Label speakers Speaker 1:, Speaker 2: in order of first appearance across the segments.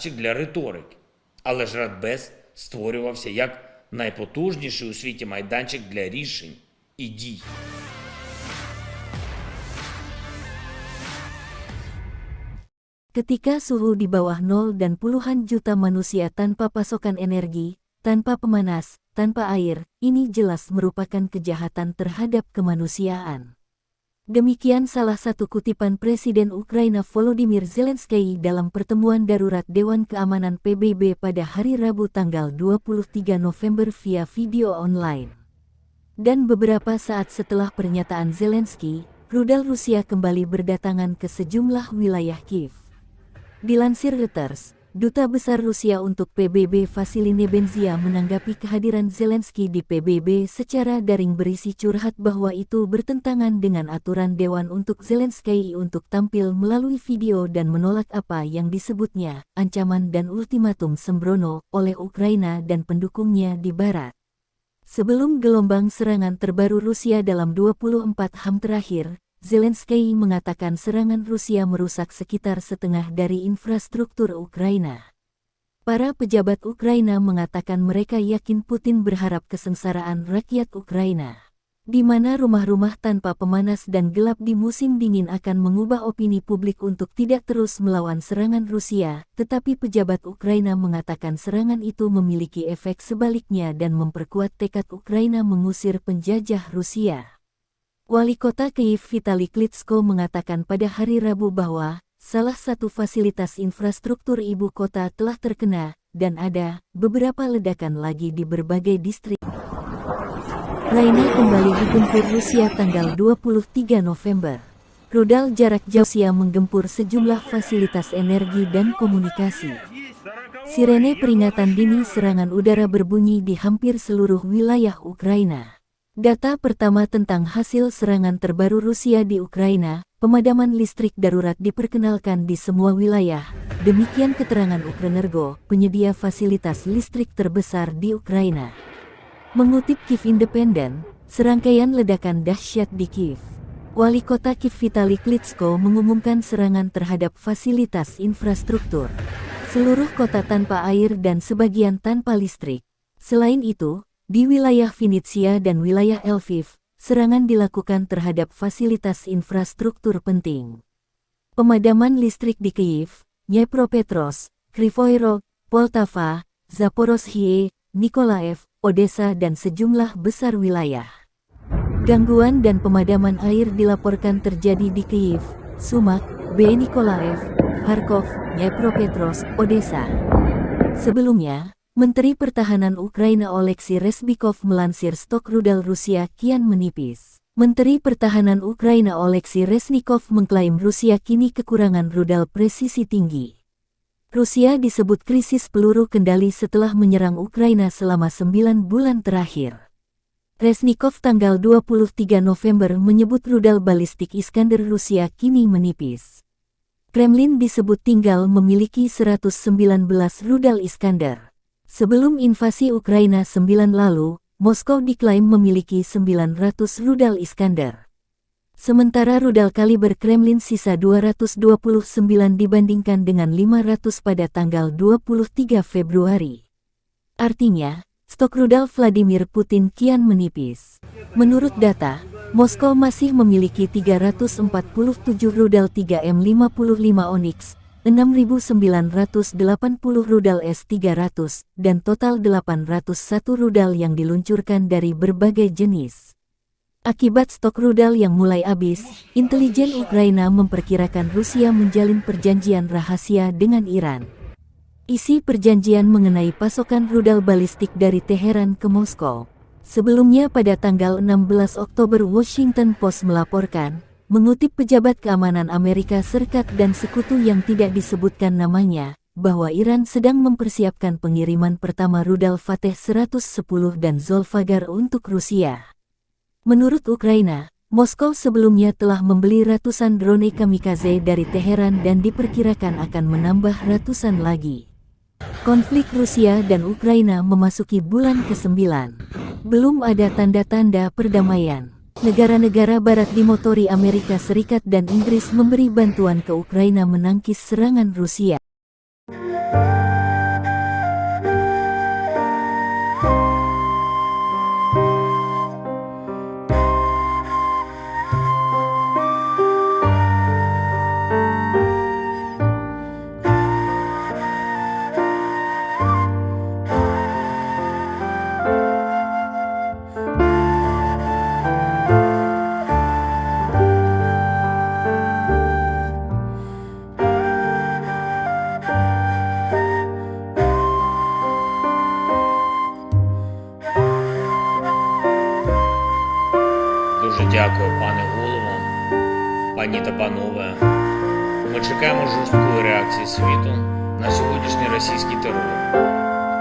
Speaker 1: для риторики. Але ж Радбез створювався як найпотужніший у світі майданчик для рішень і дій.
Speaker 2: Ketika suhu di bawah nol dan puluhan juta manusia tanpa pasokan energi, tanpa pemanas, tanpa air, ini jelas merupakan kejahatan terhadap kemanusiaan. Demikian salah satu kutipan Presiden Ukraina Volodymyr Zelensky dalam pertemuan darurat Dewan Keamanan PBB pada hari Rabu tanggal 23 November via video online. Dan beberapa saat setelah pernyataan Zelensky, rudal Rusia kembali berdatangan ke sejumlah wilayah Kiev. Dilansir Reuters, Duta Besar Rusia untuk PBB Vasily Nebenzia menanggapi kehadiran Zelensky di PBB secara daring berisi curhat bahwa itu bertentangan dengan aturan Dewan untuk Zelensky untuk tampil melalui video dan menolak apa yang disebutnya ancaman dan ultimatum sembrono oleh Ukraina dan pendukungnya di Barat. Sebelum gelombang serangan terbaru Rusia dalam 24 jam terakhir, Zelensky mengatakan serangan Rusia merusak sekitar setengah dari infrastruktur Ukraina. Para pejabat Ukraina mengatakan mereka yakin Putin berharap kesengsaraan rakyat Ukraina, di mana rumah-rumah tanpa pemanas dan gelap di musim dingin akan mengubah opini publik untuk tidak terus melawan serangan Rusia, tetapi pejabat Ukraina mengatakan serangan itu memiliki efek sebaliknya dan memperkuat tekad Ukraina mengusir penjajah Rusia. Wali kota Kyiv Vitali Klitschko mengatakan pada hari Rabu bahwa salah satu fasilitas infrastruktur ibu kota telah terkena, dan ada beberapa ledakan lagi di berbagai distrik. Ukraina kembali digempur Rusia tanggal 23 November. Rudal jarak jauh Rusia menggempur sejumlah fasilitas energi dan komunikasi. Sirene peringatan dini serangan udara berbunyi di hampir seluruh wilayah Ukraina. Data pertama tentang hasil serangan terbaru Rusia di Ukraina, pemadaman listrik darurat diperkenalkan di semua wilayah. Demikian keterangan Ukrenergo, penyedia fasilitas listrik terbesar di Ukraina. Mengutip Kiev Independent, serangkaian ledakan dahsyat di Kiev. Wali kota Kiev Vitali Klitschko mengumumkan serangan terhadap fasilitas infrastruktur. Seluruh kota tanpa air dan sebagian tanpa listrik. Selain itu, di wilayah Vinnytsia dan wilayah Lviv, serangan dilakukan terhadap fasilitas infrastruktur penting. Pemadaman listrik di Kyiv, Dnipropetrovsk, Kryvyi Rog, Poltava, Zaporozhye, Nikolaev, Odessa dan sejumlah besar wilayah. Gangguan dan pemadaman air dilaporkan terjadi di Kyiv, Sumak, Nikolaev, Kharkov, Dnipropetrovsk, Odessa. Sebelumnya, Menteri Pertahanan Ukraina Oleksiy Reznikov melansir stok rudal Rusia kian menipis. Menteri Pertahanan Ukraina Oleksiy Reznikov mengklaim Rusia kini kekurangan rudal presisi tinggi. Rusia disebut krisis peluru kendali setelah menyerang Ukraina selama 9 bulan terakhir. Reznikov tanggal 23 November menyebut rudal balistik Iskander Rusia kini menipis. Kremlin disebut tinggal memiliki 119 rudal Iskander. Sebelum invasi Ukraina 9 lalu, Moskow diklaim memiliki 900 rudal Iskander. Sementara rudal kaliber Kremlin sisa 229 dibandingkan dengan 500 pada tanggal 23 Februari. Artinya, stok rudal Vladimir Putin kian menipis. Menurut data, Moskow masih memiliki 347 rudal 3M55 Onyx, 6.980 rudal S-300, dan total 801 rudal yang diluncurkan dari berbagai jenis. Akibat stok rudal yang mulai habis, intelijen Ukraina memperkirakan Rusia menjalin perjanjian rahasia dengan Iran. Isi perjanjian mengenai pasokan rudal balistik dari Teheran ke Moskow. Sebelumnya pada tanggal 16 Oktober Washington Post melaporkan, mengutip pejabat keamanan Amerika Serikat dan sekutu yang tidak disebutkan namanya, bahwa Iran sedang mempersiapkan pengiriman pertama rudal Fateh 110 dan Zolfagar untuk Rusia. Menurut Ukraina, Moskow sebelumnya telah membeli ratusan drone kamikaze dari Teheran dan diperkirakan akan menambah ratusan lagi. Konflik Rusia dan Ukraina memasuki bulan ke-9. Belum ada tanda-tanda perdamaian. Negara-negara barat dimotori Amerika Serikat dan Inggris memberi bantuan ke Ukraina menangkis serangan Rusia.
Speaker 1: пане голово, пані та панове. Ми чекаємо жорсткої реакції світу на сьогоднішній російський терор.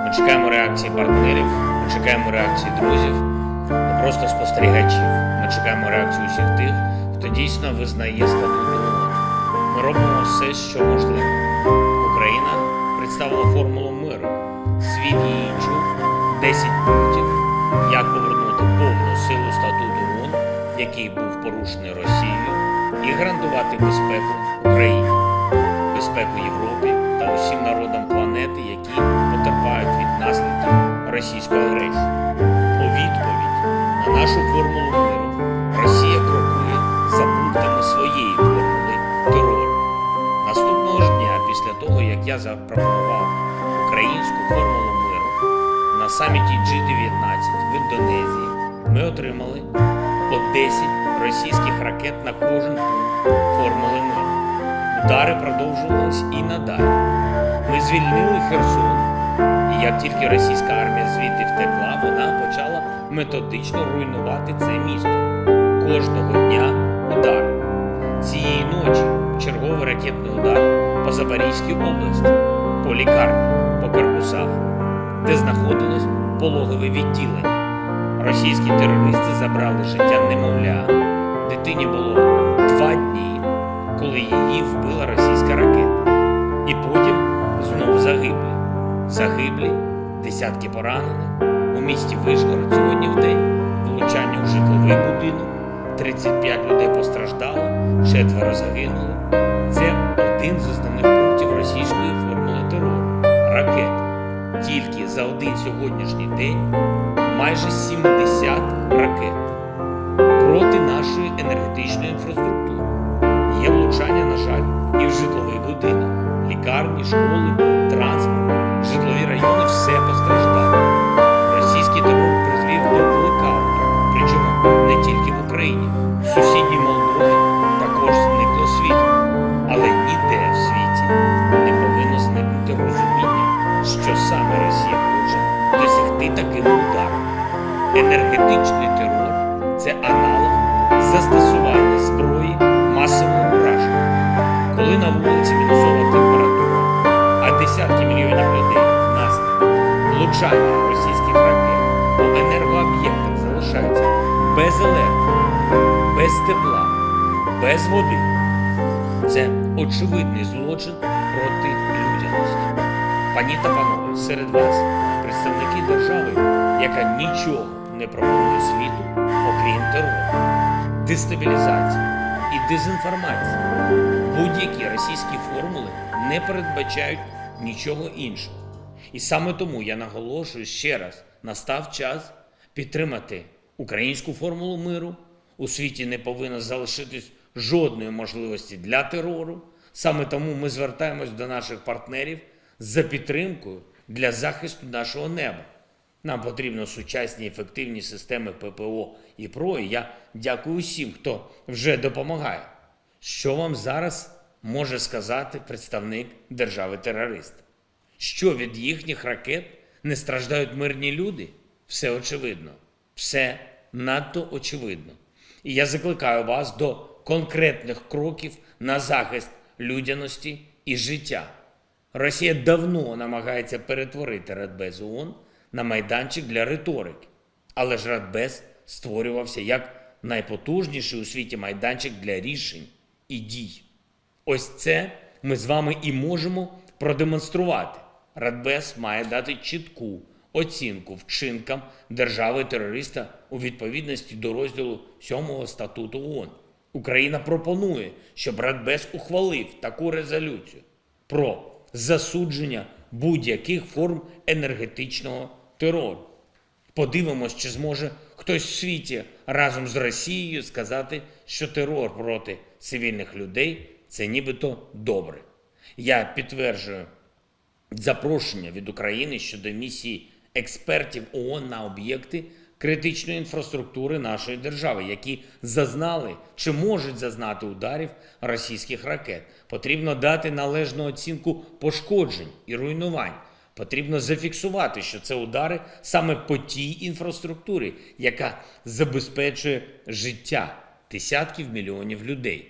Speaker 1: Ми чекаємо реакції партнерів, ми чекаємо реакції друзів, не просто спостерігачів. Ми чекаємо реакцію усіх тих, хто дійсно визнає статут ООН. Ми робимо все, що можливо. Україна представила формулу миру. Світ її чув 10 пунктів, як повернути повну силу статуту ООН, який був порушений Росією, і гарантувати безпеку Україні, безпеку Європі та усім народам планети, які потерпають від наслідків російської агресії. У відповідь на нашу формулу миру Росія крокує за пунктами своєї формули терору. Наступного ж дня, після того, як я запропонував українську формулу миру на саміті G19 в Індонезії, ми отримали по 10 російських ракет на кожен пункт формули миру. Удари продовжувались і надалі. Ми звільнили Херсон, і як тільки російська армія звідти втекла, вона почала методично руйнувати це місто. Кожного дня удари. Цієї ночі черговий ракетний удар по Запорізькій області, по лікарні, по корпусах, де знаходилось пологове відділення. Російські терористи забрали життя немовля. Дитині було 2 дні, коли її вбила російська ракета. І потім знову загиблі. Загиблі, десятки поранених. У місті Вишгород сьогодні вдень влучання у житловий будинок. 35 людей постраждало, 4 загинули. Це один з основних пунктів російської формули терору – ракети. Тільки за один сьогоднішній день майже 70 ракет проти нашої енергетичної інфраструктури. Є влучання, на жаль, і в житловий будинок. Лікарні, школи, транспорт, житлові райони – все постраждало. Російський терор призвів до блекауту, причому не тільки в Україні. В сусідній Молдові також зникло світло. Але ніде в світі не повинно зникнути розуміння, що саме Росія хоче досягти таким ударом. Енергетичний терор – це аналог застосування зброї масового ураження. Коли на вулиці мінусова температура, а десятки мільйонів людей внаслідок влучання російських ракет по енергооб'єктах залишаються без електрики, без тепла, без води. Це очевидний злочин проти людяності. Пані та панове, серед вас представники держави, яка нічого не пропонує світу, окрім терору, дестабілізації і дезінформації. Будь-які російські формули не передбачають нічого іншого. І саме тому я наголошую ще раз, настав час підтримати українську формулу миру. У світі не повинно залишитись жодної можливості для терору. Саме тому ми звертаємось до наших партнерів за підтримкою для захисту нашого неба. Нам потрібно сучасні ефективні системи ППО і ПРО, і я дякую усім, хто вже допомагає. Що вам зараз може сказати представник держави-терориста? Що від їхніх ракет не страждають мирні люди? Все очевидно. Все надто очевидно. І я закликаю вас до конкретних кроків на захист людяності і життя. Росія давно намагається перетворити Радбез ООН на майданчик для риторики. Але ж Радбез створювався як найпотужніший у світі майданчик для рішень і дій. Ось це ми з вами і можемо продемонструвати. Радбез має дати чітку оцінку вчинкам держави-терориста у відповідності до розділу 7 статуту ООН. Україна пропонує, щоб Радбез ухвалив таку резолюцію про засудження будь-яких форм енергетичного терору. Подивимось, чи зможе хтось в світі разом з Росією сказати, що терор проти цивільних людей – це нібито добре. Я підтверджую запрошення від України щодо місії експертів ООН на об'єкти критичної інфраструктури нашої держави, які зазнали чи можуть зазнати ударів російських ракет. Потрібно дати належну оцінку пошкоджень і руйнувань. Потрібно зафіксувати, що це удари саме по тій інфраструктурі, яка забезпечує життя десятків мільйонів людей.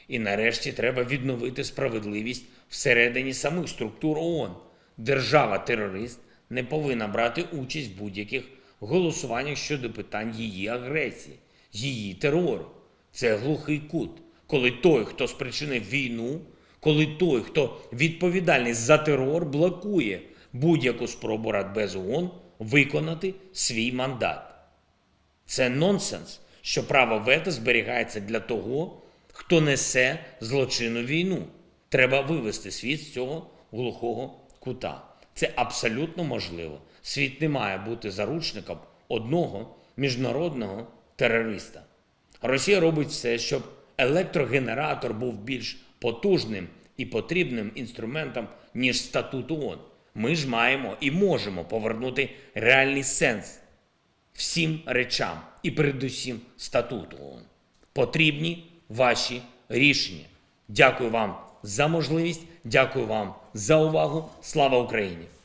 Speaker 1: І нарешті треба відновити справедливість всередині самих структур ООН. Держава-терорист не повинна брати участь в будь-яких голосуваннях щодо питань її агресії, її терору. Це глухий кут, коли той, хто спричинив війну, коли той, хто відповідальний за терор, блокує будь-яку спробу Радбезу ООН виконати свій мандат. Це нонсенс, що право вето зберігається для того, хто несе злочинну війну. Треба вивести світ з цього глухого кута. Це абсолютно можливо. Світ не має бути заручником одного міжнародного терориста. Росія робить все, щоб електрогенератор був більш потужним і потрібним інструментом, ніж статут ООН. Ми ж маємо і можемо повернути реальний сенс всім речам і передусім статуту ООН. Потрібні ваші рішення. Дякую вам за можливість, дякую вам за увагу. Слава Україні!